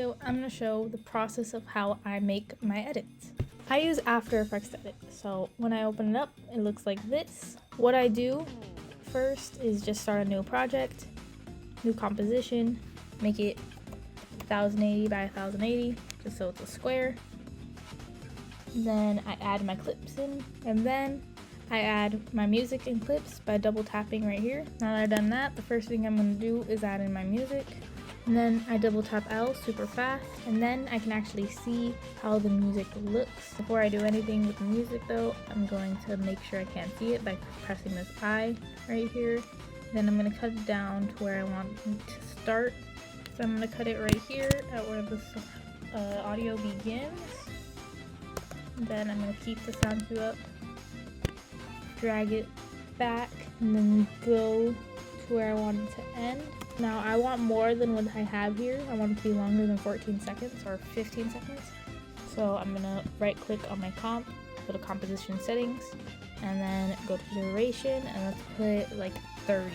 video, I'm going to show the process of how I make my edits. I use After Effects to edit, so when I open it up, it looks like this. What I do first is just start a new project, new composition, make it 1080 by 1080, just so it's a square. Then I add my clips in, and then I add my music and clips by double tapping right here. Now that I've done that, the first thing I'm going to do is add in my music. And then I double tap L super fast, and then I can actually see how the music looks. Before I do anything with the music though, I'm going to make sure I can't see it by pressing this I right here. Then I'm going to cut it down to where I want it to start. So I'm going to cut it right here at where the audio begins. Then I'm going to keep the sound cue up, drag it back, and then go to where I want it to end. Now I want more than what I have here. I want it to be longer than 14 seconds or 15 seconds. So I'm gonna right click on my comp, go to composition settings, and then go to duration, and let's put like 30.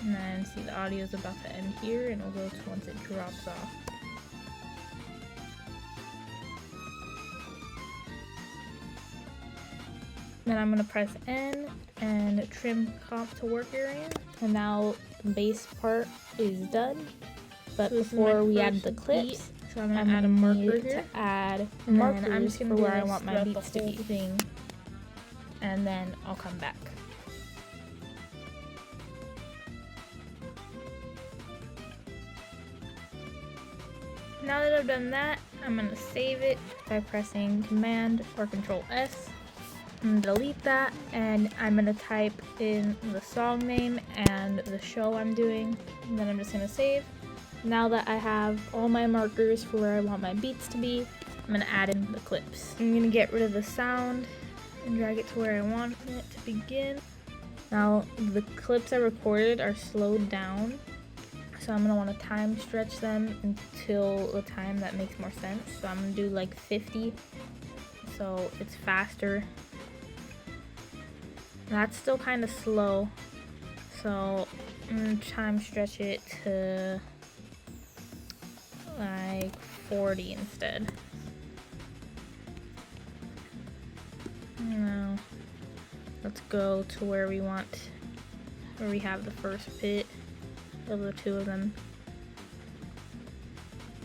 And then see the audio is about to end here, and we'll go to once it drops off. Then I'm going to press N and trim comp to work area. And now the bass part is done. But before we add the clips, so I'm going to add a marker here. To add markers I'm just gonna for where I want my beats to be. And then I'll come back. Now that I've done that, I'm going to save it by pressing Command or Control S. I'm gonna delete that, and I'm gonna type in the song name and the show I'm doing, and then I'm just gonna save. Now that I have all my markers for where I want my beats to be, I'm gonna add in the clips. I'm gonna get rid of the sound and drag it to where I want it to begin. Now the clips I recorded are slowed down, so I'm gonna want to time stretch them until a time that makes more sense. So I'm gonna do like 50, so it's faster. That's still kind of slow, so I'm gonna time stretch it to like 40 instead. Now let's go to where we have the first bit of the two of them,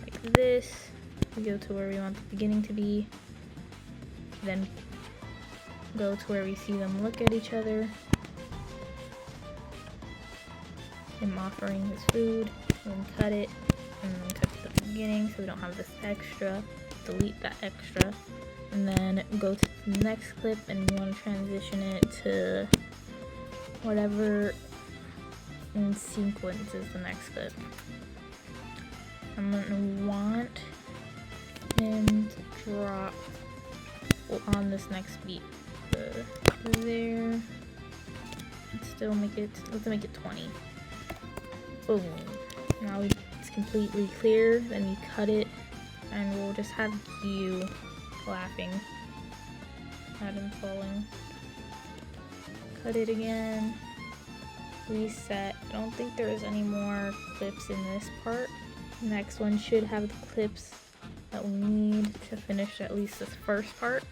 like this. We go to where we want the beginning to be, then go to where we see them look at each other, him offering his food, and then cut it, and then cut to the beginning so we don't have this extra, delete that extra, and then go to the next clip, and you want to transition it to whatever in sequence is the next clip. I'm going to want him to drop on this next beat. There. Let's make it 20. Boom. Now it's completely clear. Then you cut it, and we'll just have you laughing at him falling. Cut it again. Reset. I don't think there's any more clips in this part. The next one should have the clips that we need to finish at least this first part.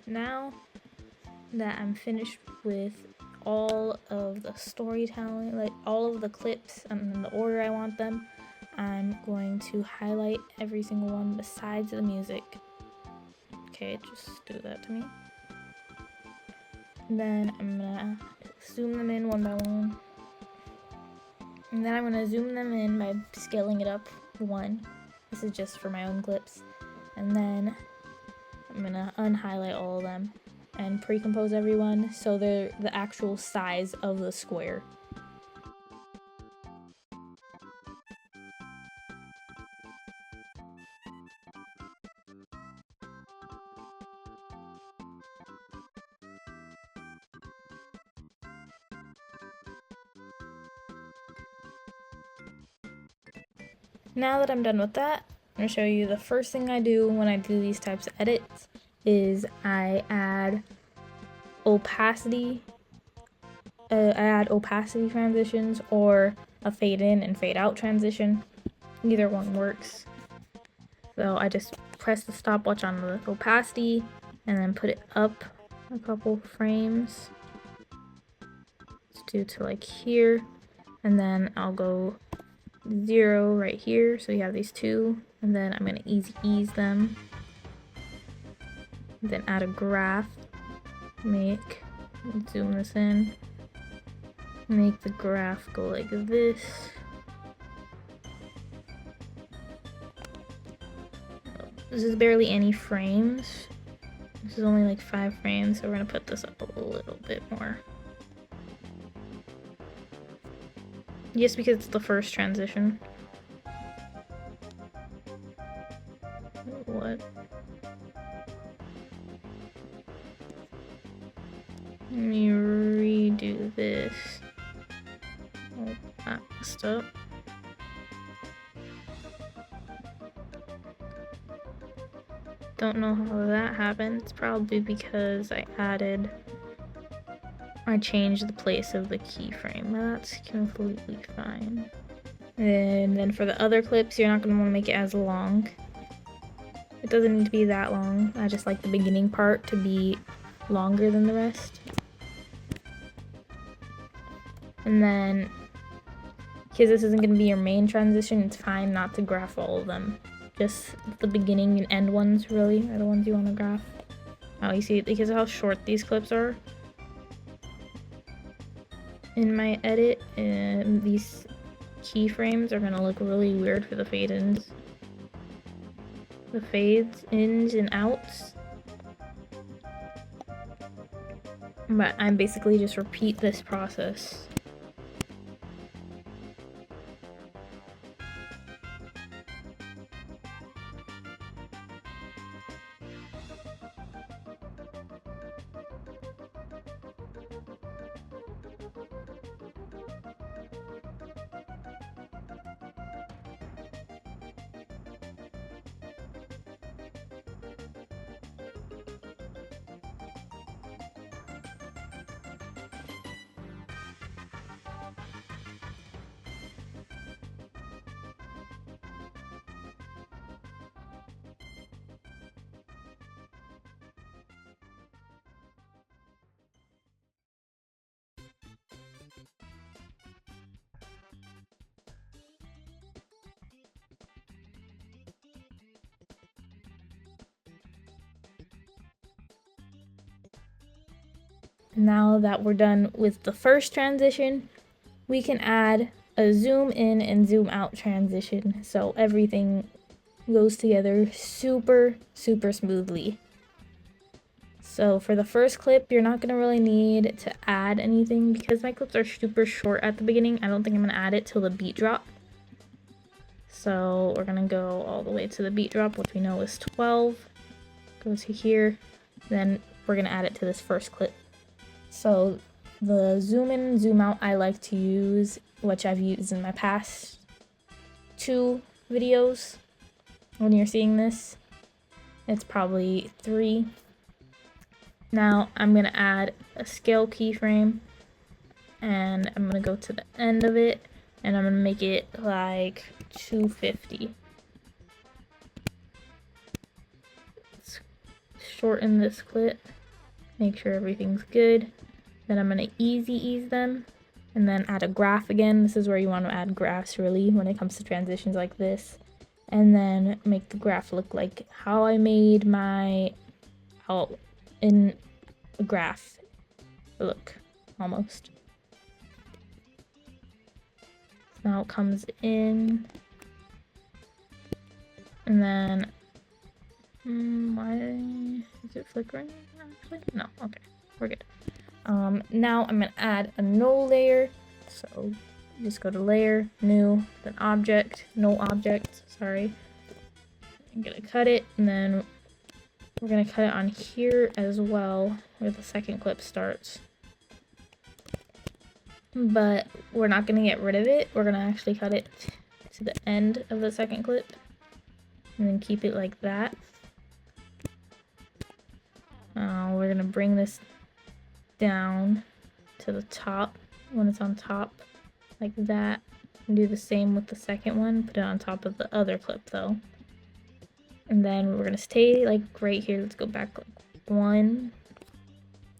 Now that I'm finished with all of the storytelling, like all of the clips and in the order I want them, I'm going to highlight every single one besides the music. Okay, just do that to me. And then I'm gonna zoom them in one by one. And then I'm gonna zoom them in by scaling it up 1. This is just for my own clips. And then I'm gonna unhighlight all of them and pre-compose everyone so they're the actual size of the square. Now that I'm done with that, I'm going to show you the first thing I do when I do these types of edits is I add opacity. I add opacity transitions or a fade in and fade out transition. Either one works. So I just press the stopwatch on the opacity and then put it up a couple frames. Let's do to like here, and then I'll go 0 right here, so you have these two, and then I'm going to ease them, then add a graph, zoom this in, make the graph go like this. This is barely any frames, this is only like 5 frames, so we're going to put this up a little bit more. Just because it's the first transition. What? Let me redo this. Oh, that messed up. Don't know how that happened. It's probably because I changed the place of the keyframe. That's completely fine. And then for the other clips, you're not going to want to make it as long. It doesn't need to be that long. I just like the beginning part to be longer than the rest. And then, because this isn't going to be your main transition, it's fine not to graph all of them. Just the beginning and end ones, really, are the ones you want to graph. Oh, you see, because of how short these clips are in my edit, and these keyframes are going to look really weird for the fade-ins. The fades, ins, and outs. But I basically just repeat this process. now that we're done with the first transition, we can add a zoom in and zoom out transition so everything goes together super smoothly. So for the first clip, you're not gonna really need to add anything because my clips are super short at the beginning. I don't think I'm gonna add it till the beat drop. So we're gonna go all the way to the beat drop, which we know is 12. Go to here, then we're gonna add it to this first clip. So the zoom in and zoom out I like to use, which I've used in my past 2 videos. When you're seeing this, it's probably 3. Now I'm gonna add a scale keyframe and I'm gonna go to the end of it and I'm gonna make it like 250. Let's shorten this clip, make sure everything's good. Then I'm gonna ease them and then add a graph again. This is where you want to add graphs really when it comes to transitions like this. And then make the graph look like how I made my in a graph look almost. Now it comes in and then why is it flickering actually? No, okay, we're good. Now I'm gonna add a null layer, so just go to layer, new, then object, null object, sorry. I'm gonna cut it, and then we're gonna cut it on here as well, where the second clip starts. But we're not gonna get rid of it, we're gonna actually cut it to the end of the second clip, and then keep it like that. We're gonna bring this down to the top when it's on top like that, and do the same with the second one, put it on top of the other clip though. And then we're gonna stay like right here, let's go back like 1,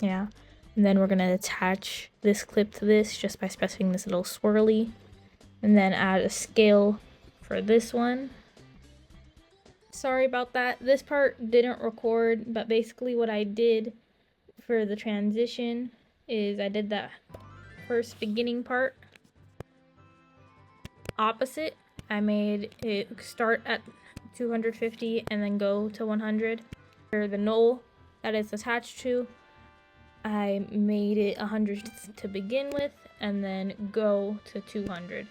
yeah, and then we're gonna attach this clip to this just by specifying this little swirly, and then add a scale for this one. Sorry about that, this part didn't record, but basically what I did for the transition is I did that first beginning part opposite. I made it start at 250 and then go to 100. For the null that it's attached to, I made it 100 to begin with and then go to 200.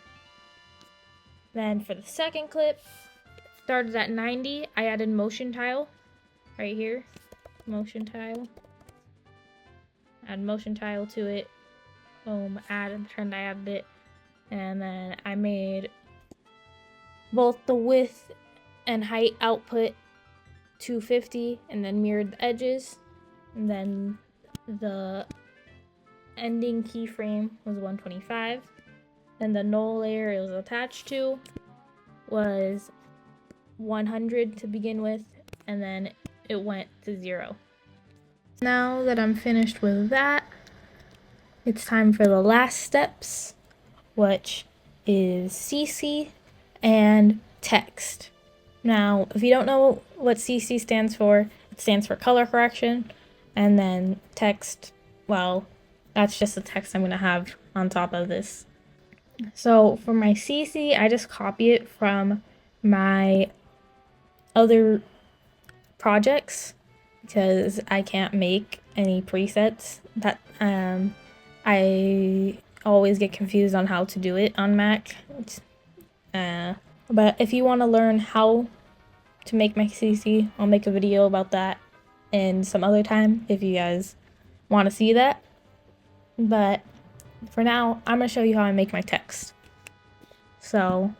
Then for the second clip, started at 90, I added motion tile right here, motion tile. Add motion tile to it, boom, add and trend, I added it, and then I made both the width and height output 250 and then mirrored the edges, and then the ending keyframe was 125, and the null layer it was attached to was 100 to begin with, and then it went to 0. Now that I'm finished with that, it's time for the last steps, which is CC and text. Now, if you don't know what CC stands for, it stands for color correction, and then text, well, that's just the text I'm going to have on top of this. So for my CC, I just copy it from my other projects because I can't make any presets. That I always get confused on how to do it on Mac. But if you want to learn how to make my CC, I'll make a video about that in some other time if you guys want to see that. But for now, I'm going to show you how I make my text. So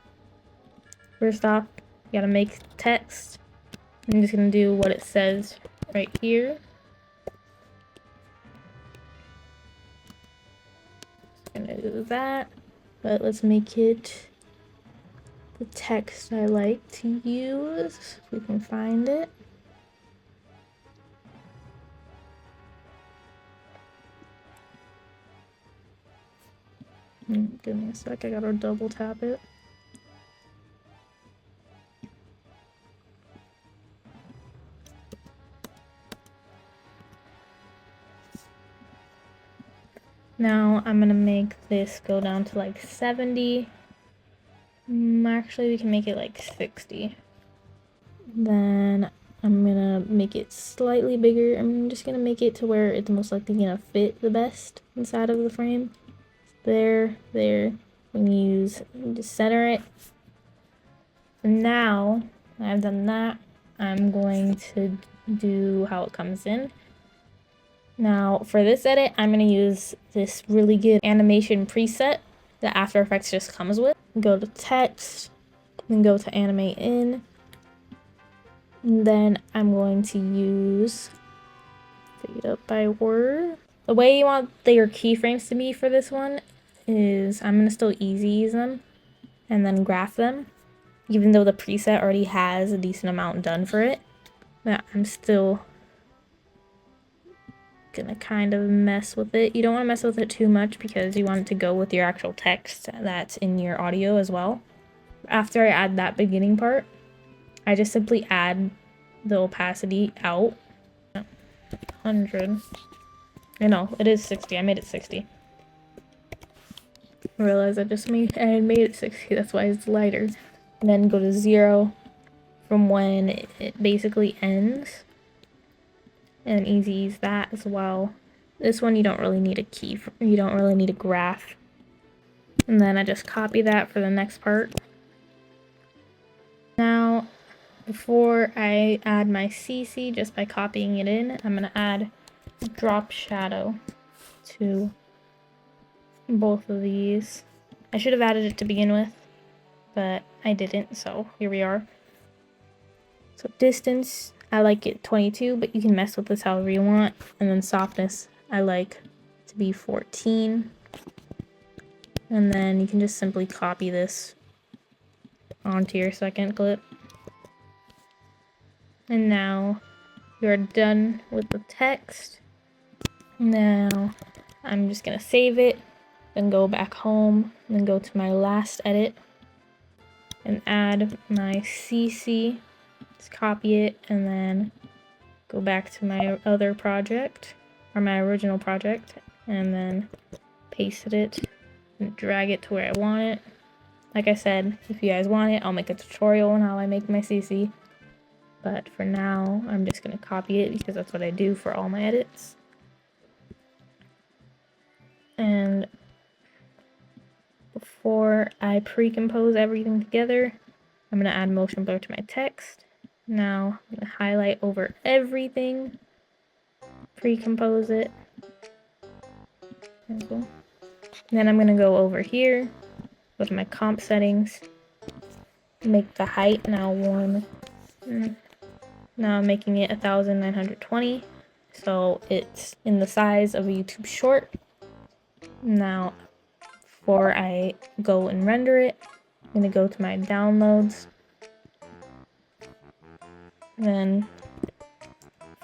first off, you gotta make text. I'm just gonna do what it says right here. Gonna do that, but let's make it the text I like to use, if we can find it. Give me a sec, I gotta double tap it. Now I'm gonna make this go down to like 70. Actually, we can make it like 60. Then I'm gonna make it slightly bigger. I'm just gonna make it to where it's most likely gonna fit the best inside of the frame. There. I'm gonna just center it. Now I've done that, I'm going to do how it comes in. Now for this edit, I'm going to use this really good animation preset that After Effects just comes with. Go to text, then go to animate in. And then I'm going to use fade up by word. The way you want your keyframes to be for this one is I'm going to still easy ease them and then graph them. Even though the preset already has a decent amount done for it, but I'm still gonna kind of mess with it. You don't want to mess with it too much because you want it to go with your actual text that's in your audio as well. After I add that beginning part, I just simply add the opacity out. 100. I know, it is 60. I made it 60. I realized I made it 60, that's why it's lighter. And then go to 0 from when it basically ends. And easy ease that as well. This one you don't really need a key for, you don't really need a graph. And then I just copy that for the next part. Now, before I add my CC, just by copying it in, I'm gonna add drop shadow to both of these. I should have added it to begin with, but I didn't, so here we are. So distance, I like it 22, but you can mess with this however you want. And then softness, I like to be 14. And then you can just simply copy this onto your second clip. And now you're done with the text. Now I'm just gonna save it, then go back home, then go to my last edit and add my CC. Just copy it and then go back to my other project, or my original project, and then paste it and drag it to where I want it. Like I said, if you guys want it, I'll make a tutorial on how I make my CC. But for now, I'm just going to copy it because that's what I do for all my edits. And before I pre-compose everything together, I'm going to add motion blur to my text. Now I'm going to highlight over everything, pre-compose it. And then I'm going to go over here, go to my comp settings, make the height now now I'm making it 1920, so it's in the size of a YouTube short. Now before I go and render it, I'm going to go to my downloads, then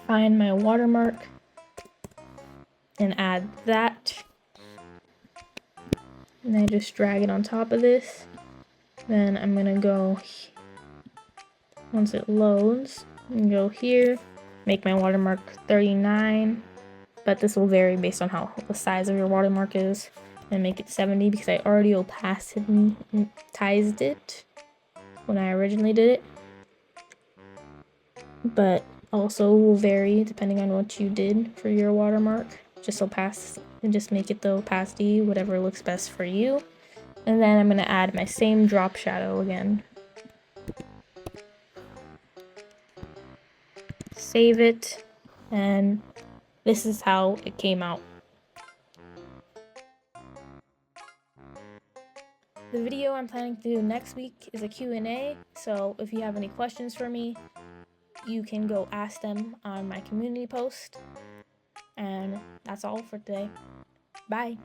find my watermark and add that, and I just drag it on top of this. Then I'm gonna go, once it loads, and go here, make my watermark 39, but this will vary based on how the size of your watermark is, and make it 70 because I already opacitized it when I originally did it, but also will vary depending on what you did for your watermark. Just make it the opacity whatever looks best for you. And then I'm going to add my same drop shadow again. Save it, and this is how it came out. The video I'm planning to do next week is a Q&A, so if you have any questions for me, you can go ask them on my community post. And that's all for today. Bye!